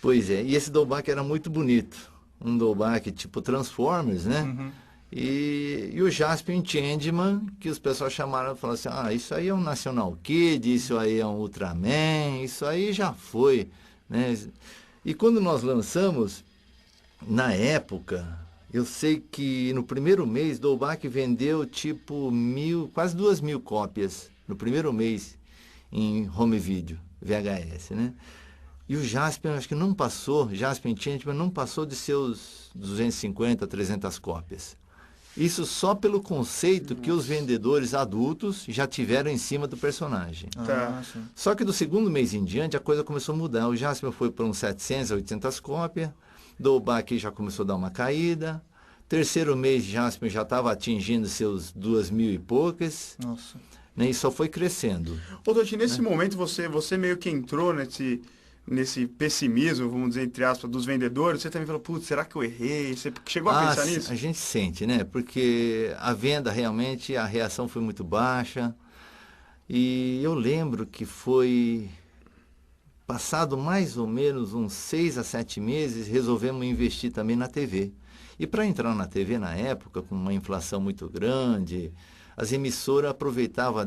Pois é, e esse Dolbach era muito bonito. Um Dolbach tipo Transformers, né? Uhum. E o Jaspion Changeman, que os pessoal chamaram e falaram assim, isso aí é um National Kid, isso aí é um Ultraman, isso aí já foi, né? E quando nós lançamos, na época, eu sei que no primeiro mês, Dolbach vendeu tipo quase 2.000 cópias no primeiro mês em home video, VHS, né? E o Jaspion, acho que não passou, Jaspion Changeman não passou de seus 250, 300 cópias. Isso só pelo conceito que os vendedores adultos já tiveram em cima do personagem. Tá. Só que do segundo mês em diante a coisa começou a mudar. O Jaspion foi para uns 700, 800 cópias. Dolbach já começou a dar uma caída. Terceiro mês, Jaspion já estava atingindo seus 2.000 e poucas. Nossa. Né, e só foi crescendo. Ô, Doti, nesse momento você meio que entrou nesse pessimismo, vamos dizer, entre aspas, dos vendedores. Você também falou, putz, será que eu errei? Você chegou a pensar nisso? A gente sente, né? Porque a venda realmente, a reação foi muito baixa. E eu lembro que foi passado mais ou menos uns 6 a 7 meses, resolvemos investir também na TV. E para entrar na TV na época, com uma inflação muito grande, as emissoras aproveitavam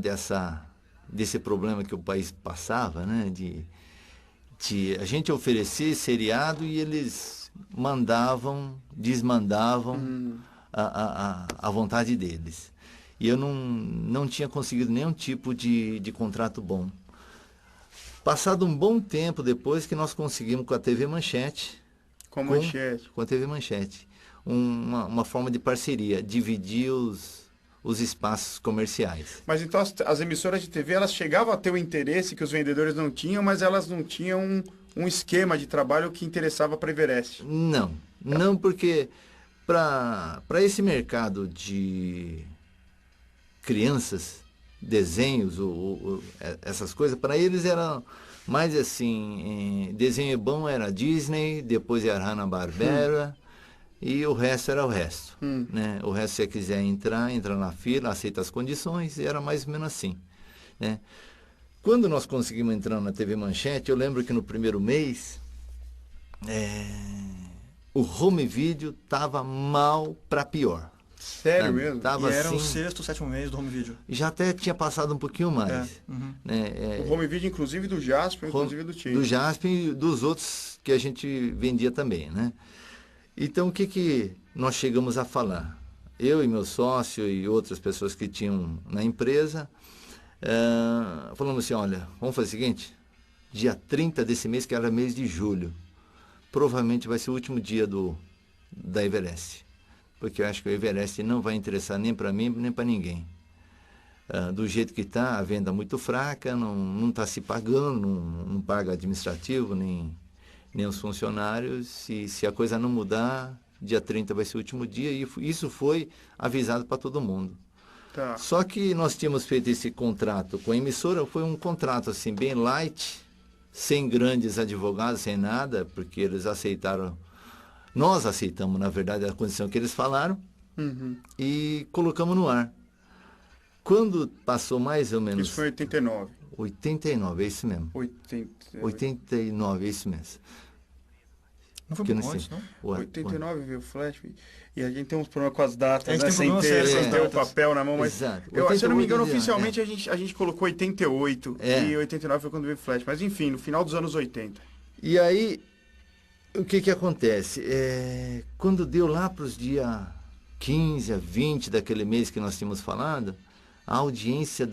desse problema que o país passava, né? De a gente oferecer seriado e eles desmandavam a vontade deles. E eu não tinha conseguido nenhum tipo de contrato bom. Passado um bom tempo depois que nós conseguimos com a TV Manchete. Com a TV Manchete. Uma forma de parceria, dividir os espaços comerciais. Mas então as emissoras de TV, elas chegavam a ter o interesse que os vendedores não tinham, mas elas não tinham um esquema de trabalho que interessava para a Everest. Não, porque para esse mercado de crianças, desenhos, essas coisas, para eles era mais assim, desenho bom era Disney, depois era Hanna-Barbera, e o resto era o resto. Né? O resto, se você quiser entra na fila, aceita as condições, e era mais ou menos assim. Né? Quando nós conseguimos entrar na TV Manchete, eu lembro que no primeiro mês, o home video estava mal para pior. Sério mesmo? Tava E era assim, o 6º, 7º mês do home video. Já até tinha passado um pouquinho mais. Né? O home video, inclusive, do Jasper, inclusive do Tim. Do Jasper e dos outros que a gente vendia também, né? Então, o que nós chegamos a falar? Eu e meu sócio e outras pessoas que tinham na empresa, falamos assim, olha, vamos fazer o seguinte, dia 30 desse mês, que era mês de julho, provavelmente vai ser o último dia da Everest. Porque eu acho que o Everest não vai interessar nem para mim, nem para ninguém. Do jeito que está, a venda muito fraca, não está se pagando, não paga administrativo, nem os funcionários. Se a coisa não mudar, dia 30 vai ser o último dia, e isso foi avisado para todo mundo. Tá. Só que nós tínhamos feito esse contrato com a emissora, foi um contrato assim, bem light, sem grandes advogados, sem nada, porque eles aceitaram. Nós aceitamos, na verdade, a condição que eles falaram e colocamos no ar. Quando passou mais ou menos... Isso foi em 89. 89, é isso mesmo. 89, é isso mesmo. Não foi muito antes, não? 89 veio o Flash. E a gente tem uns problemas com as datas, a gente né? tem Sem ter o papel na mão, mas... Exato. Se eu não me engano, oficialmente a gente colocou 88 e 89 foi quando veio o Flash. Mas enfim, no final dos anos 80. E aí... O que acontece? Quando deu lá para os dias 15 a 20 daquele mês que nós tínhamos falado, a audiência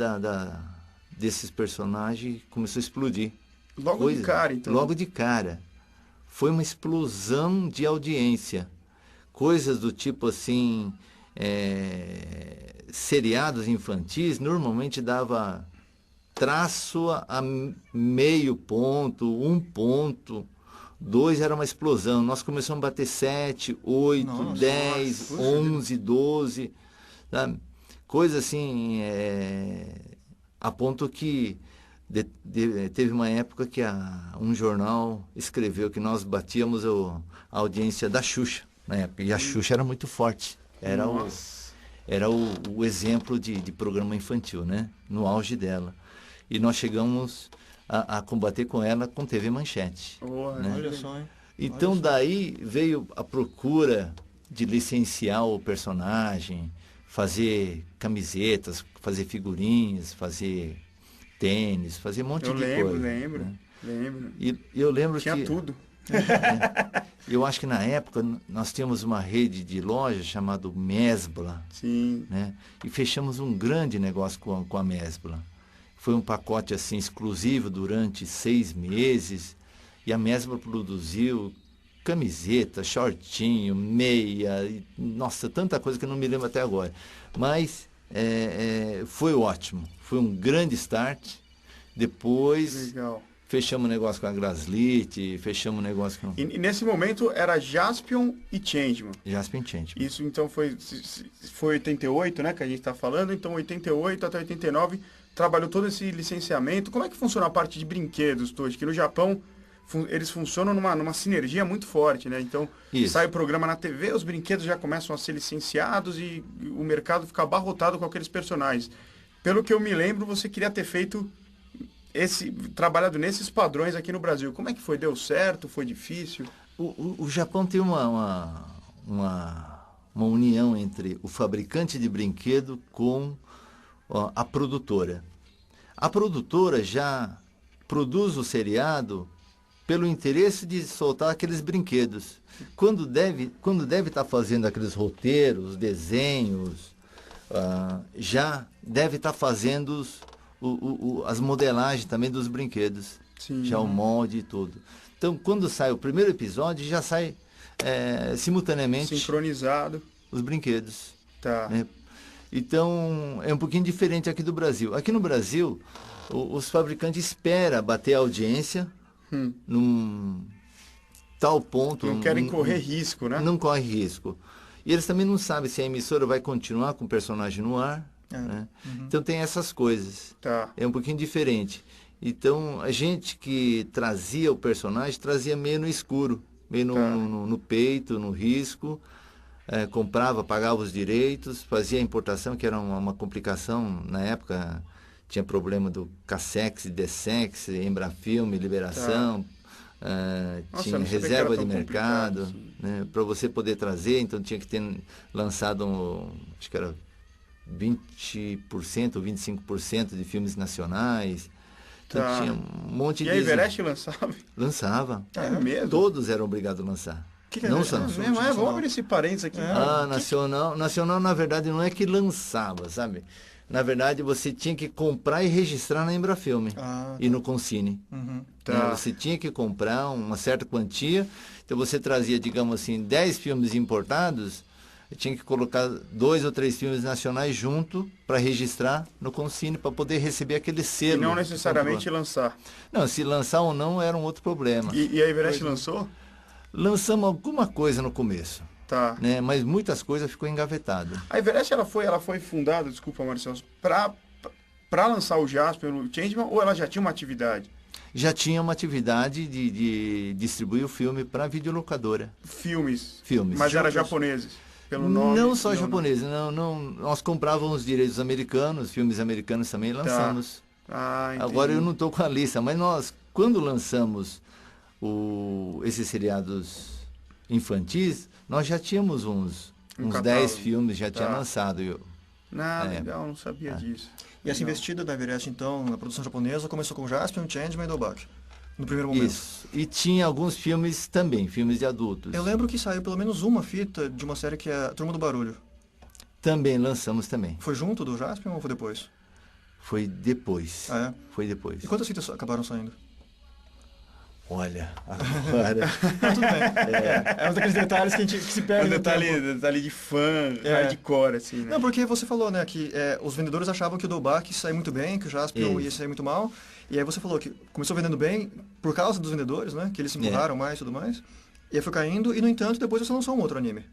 desses personagens começou a explodir. Logo de cara, então. Logo de cara. Foi uma explosão de audiência. Coisas do tipo assim, seriados infantis, normalmente dava traço a meio ponto, 1 ponto. 2 era uma explosão. Nós começamos a bater 7, 8, 10, 11, 12. Sabe? Coisa assim, a ponto que teve uma época que um jornal escreveu que nós batíamos a audiência da Xuxa na época. E a Xuxa era muito forte. Era o exemplo de programa infantil, né? No auge dela. E nós chegamos a combater com ela com TV Manchete. Né? Olha só, hein? Então daí veio a procura de licenciar o personagem, fazer camisetas, fazer figurinhas, fazer tênis, fazer um monte de coisa. Lembro. E eu lembro Tinha que... tudo. Eu acho que na época nós tínhamos uma rede de lojas chamada Mesbla. Sim. Né? E fechamos um grande negócio com a Mesbla. Foi um pacote assim exclusivo durante 6 meses. E a Mesbla produziu camiseta, shortinho, meia, nossa, tanta coisa que eu não me lembro até agora. Mas foi ótimo, foi um grande start. Depois Legal. fechamos o negócio com a Graslit, fechamos o negócio com... E nesse momento era Jaspion e Changeman. Jaspion Changeman. Isso então foi 88, né, que a gente está falando. Então 88 até 89 trabalhou todo esse licenciamento. Como é que funciona a parte de brinquedos, Toji? Que no Japão eles funcionam numa sinergia muito forte, né? Então, sai o programa na TV, os brinquedos já começam a ser licenciados e o mercado fica abarrotado com aqueles personagens. Pelo que eu me lembro, você queria ter feito trabalhado nesses padrões aqui no Brasil. Como é que foi? Deu certo? Foi difícil? O Japão tem uma união entre o fabricante de brinquedo com a produtora. A produtora já produz o seriado pelo interesse de soltar aqueles brinquedos. Quando deve estar fazendo aqueles roteiros, desenhos, já deve estar fazendo as modelagens também dos brinquedos. Sim. Já o molde e tudo. Então, quando sai o primeiro episódio, já sai simultaneamente... Sincronizado. Os brinquedos. Tá. Né? Então, é um pouquinho diferente aqui do Brasil. Aqui no Brasil, os fabricantes esperam bater a audiência... num tal ponto... Não querem correr risco, né? Não corre risco. E eles também não sabem se a emissora vai continuar com o personagem no ar. Né? Então tem essas coisas. Tá. É um pouquinho diferente. Então a gente que trazia o personagem, trazia meio no escuro. Meio no peito, no risco. Comprava, pagava os direitos, fazia a importação, que era uma complicação na época... Tinha problema do Cassex, Dessex, Embrafilme, liberação, tinha reserva de mercado, assim. Né, para você poder trazer, então tinha que ter lançado, acho que era 20% ou 25% de filmes nacionais. Então tinha um monte de... E a Everest lançava? Lançava. É mesmo? Todos eram obrigados a lançar. Que não só vamos abrir esse parênteses aqui. Nacional, na verdade, não é que lançava, sabe? Na verdade, você tinha que comprar e registrar na Embrafilme e no Conscine. Tá. Você tinha que comprar uma certa quantia. Então, você trazia, digamos assim, 10 filmes importados, tinha que colocar 2 ou 3 filmes nacionais junto para registrar no Conscine, para poder receber aquele selo. E não necessariamente lançar. Não, se lançar ou não era um outro problema. E a Everest lançou? Lançamos alguma coisa no começo. Tá. Né? Mas muitas coisas ficou engavetado. A Everest ela foi fundada, desculpa, Marcelo, para lançar o Jasper no Changeman, ou ela já tinha uma atividade? Já tinha uma atividade de distribuir o filme para videolocadora. Filmes. Mas era japoneses, pelo nome? Não só japoneses, não. Nós comprávamos os direitos americanos, filmes americanos também lançamos. Tá. Agora eu não estou com a lista, mas nós, quando lançamos esses seriados infantis, nós já tínhamos uns 10 filmes, já tinha lançado. Legal, não sabia disso. E essa investida da Everest, então, na produção japonesa, começou com Jaspion, Changeman e Dobak, no primeiro momento. Isso. E tinha alguns filmes também, filmes de adultos. Eu lembro que saiu pelo menos uma fita de uma série que é Turma do Barulho. Também, lançamos também. Foi junto do Jaspion ou foi depois? Foi depois. Ah, é? Foi depois. E quantas fitas acabaram saindo? Olha, agora... Tudo bem. É um daqueles detalhes que a gente se perde. Detalhe de fã, hardcore, assim, né? Não, porque você falou, né, que os vendedores achavam que o Dobak saía muito bem, que o Jaspion ia sair muito mal. E aí você falou que começou vendendo bem por causa dos vendedores, né? Que eles se empurraram mais e tudo mais. E aí foi caindo, e no entanto, depois você lançou um outro anime,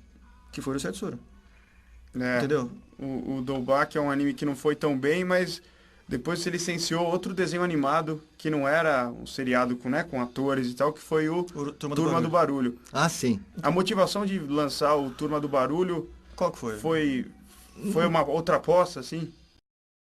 que foi o Setsura. Entendeu? O Dobak é um anime que não foi tão bem, mas... Depois você licenciou outro desenho animado, que não era um seriado com atores e tal, que foi o Turma do Barulho. Ah, sim. A motivação de lançar o Turma do Barulho... Qual que foi? Foi uma outra aposta, assim?